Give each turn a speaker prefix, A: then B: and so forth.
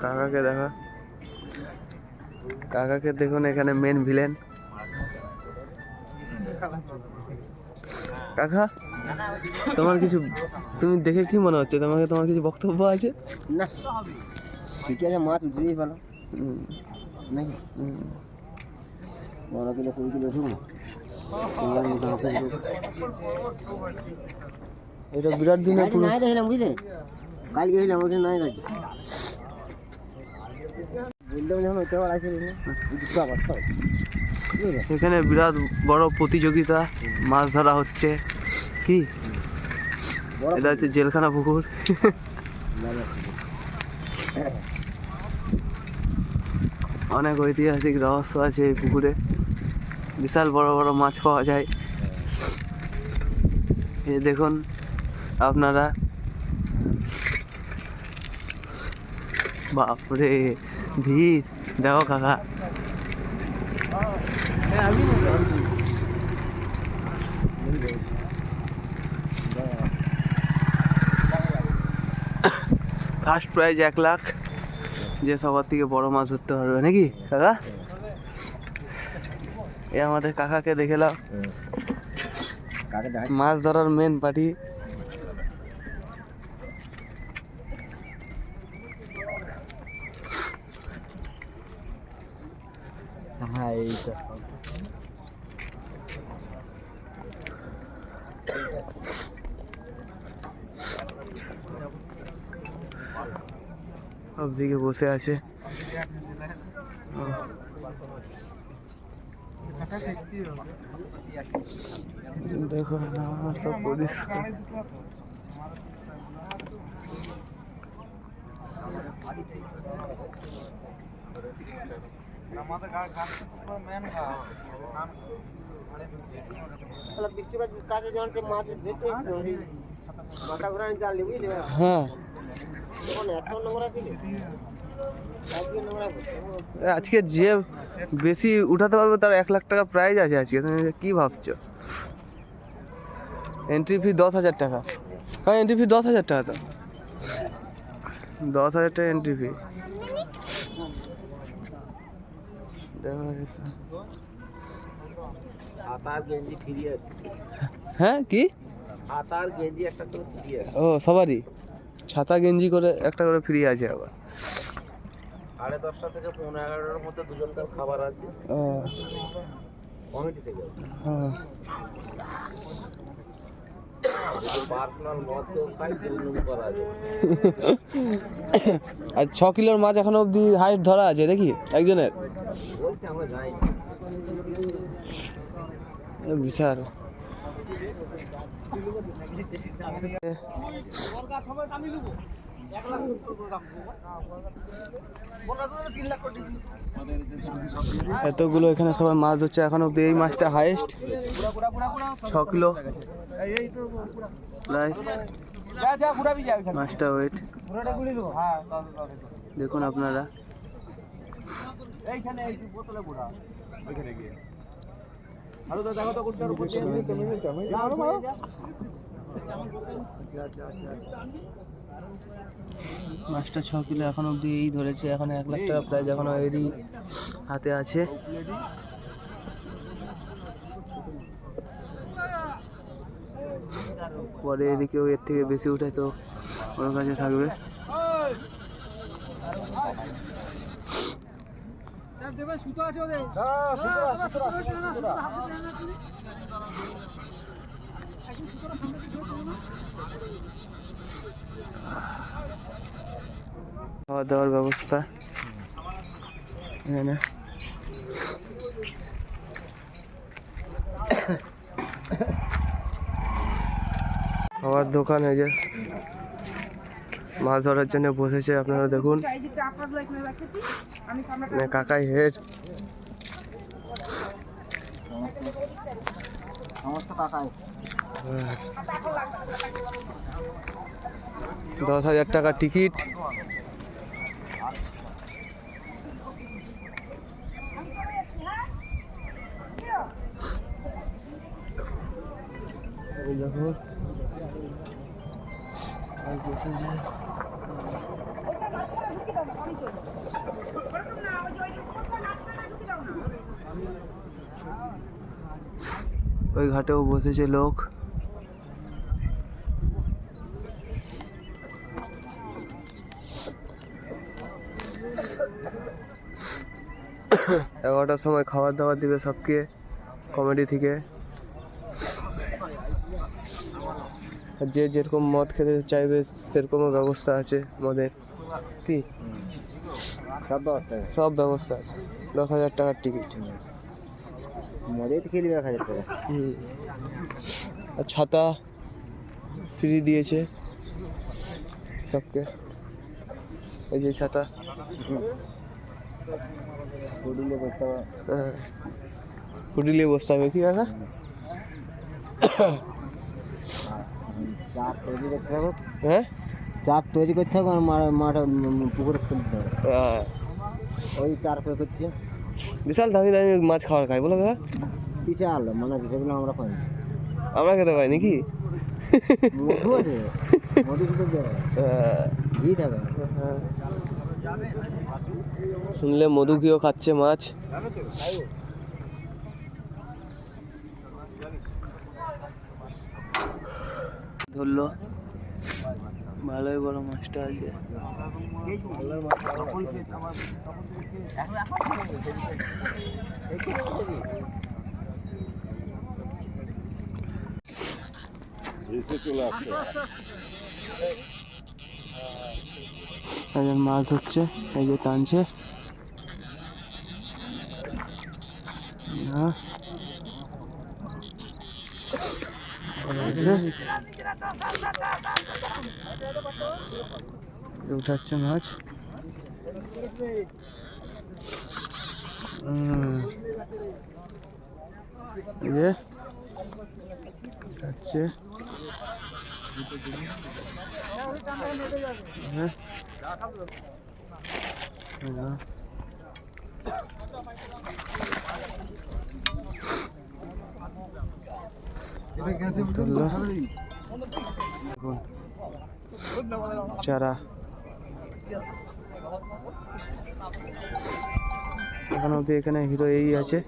A: কাকাকে দেখা, কাকাকে দেখুন এখানে মেন ভিলেন। কাকা তোমার কিছু, তুমি দেখে কি মনে হচ্ছে, তোমার কিছু বক্তব্য আছে?
B: না ঠিক আছে, মাছ উঠেই ভালো নাকি? বড় কিলো 20 কিলো ঢুকবো।
A: এটা বিরাট দিনে পুরো
B: নাই দেখলাম বুঝলে, কাল গেছিলাম ওখানে নাই গাড়ি বললাম যখন ওইটা আসে
A: এখানে বিরাট বড় প্রতিযোগিতা, মাছ ধরা হচ্ছে। কি এটা হচ্ছে জেলখানা পুকুর। অনেক ঐতিহাসিক রহস্য আছে এই পুকুরে, বিশাল বড় বড় মাছ পাওয়া যায়। এই দেখুন আপনারা, বাপরে ভিড় দেখো কাকা। ফার্স্ট প্রাইজ 1 লাখ, যে সবার থেকে বড় মাছ ধরতে পারবে নাকি কাকা? এ আমাদের কাকাকে দেখে নাও, মাছ ধরার মেন পার্টি।
B: হ্যাঁ এইটা
A: সব দিকে বসে আছে। দেখো সব পরিষ্কার।
B: বৃষ্টিপাত কাছে যখন সে মাছ দেখতে মাথা ঘুরানি জানলি বুঝলি,
A: হ্যাঁ
B: এত নোংরা ছিল
A: আজকে যে বেশি উঠাতে পারবে তার 1 লাখ টাকা প্রাইজ আছে আজকে। তুমি কি ভাবছো? এন্ট্রি ফি 10,000 টাকা। হ্যাঁ এন্ট্রি ফি 10,000 টাকা, তো 10,000 টাকা এন্ট্রি ফি। হ্যাঁ কি ও সবারই ছাতা গেঞ্জি করে একটা করে ফ্রি আছে আবার।
B: 10:30 থেকে 11:30 মধ্যে দুজনকার খাবার আছে কমিটি থেকে।
A: আর 6 কিলোর মাছ এখনো অব্দি হাইট ধরা আছে দেখি একজনের, বিশাল। এতগুলো এখানে সবাই মাছ ধরছে এখন অব্দি। এই মাছটা হাইয়েস্ট 6 কিলো প্রায় মাছটা ওয়েট দেখুন আপনারা। মাছটা 6 কিলো এখন অব্দি এই ধরেছে। এখন 1 লাখ টাকা প্রাইজ এখনো এরই হাতে আছে। পরে এদিকেও এর থেকে বেশি উঠে তো ওর কাছে থাকবে। খাওয়া দাওয়ার ব্যবস্থা এখানে। খাওয়ার দোকান, এই যে মাছ ধরার জন্য বসেছে আপনারা দেখুন। কাকাই হেড, 10,000 টাকা টিকিট। দেখুন আর বসেছে। ওই ঘাটেও বসেছে লোক। এগারোটার সময় খাবার দাবার দিবে সবকে কমিটি থেকে। যে যেরকম মদ খেতে চাইবে সেরকমও ব্যবস্থা আছে মদের। কি
B: সব ব্যবস্থা আছে।
A: সব ব্যবস্থা আছে। 10,000 টাকার টিকিট।
B: মদে তো খেলি 1,000 টাকা।
A: আর ছাতা ফ্রি দিয়েছে সবকে। এই যে ছাতা।
B: হোটেলে বসতে হবে।
A: হ্যাঁ, হোটেলে বসতে হবে। কি কাকা?
B: চার তৈরি করতে হবে।
A: হ্যাঁ,
B: চার তৈরি করতে হবে আর মাঠে পুকুরে ফেলতে হবে।
A: হ্যাঁ।
B: ওই চার করে করছে।
A: বিশাল দামি দামি মাছ খাওয়ার খাই বলো কাকা।
B: বিশাল মানে যেগুলো আমরা পাই।
A: আমরা খেতে পাই নাকি?
B: মধু আছে, মধু খেতে দেবে, ঘি থাকে।
A: শুনলে মধু ঘিও খাচ্ছে মাছ। ধরলো ভালোই বড় মাছটা আছে। একজন মাছ ধরছে, এই যে টানছে। উঠাচ্ছে মাছ। এই যে উঠাচ্ছে। হ্যাঁ, চারা এখন অব্দি এখানে হিরো এই আছে।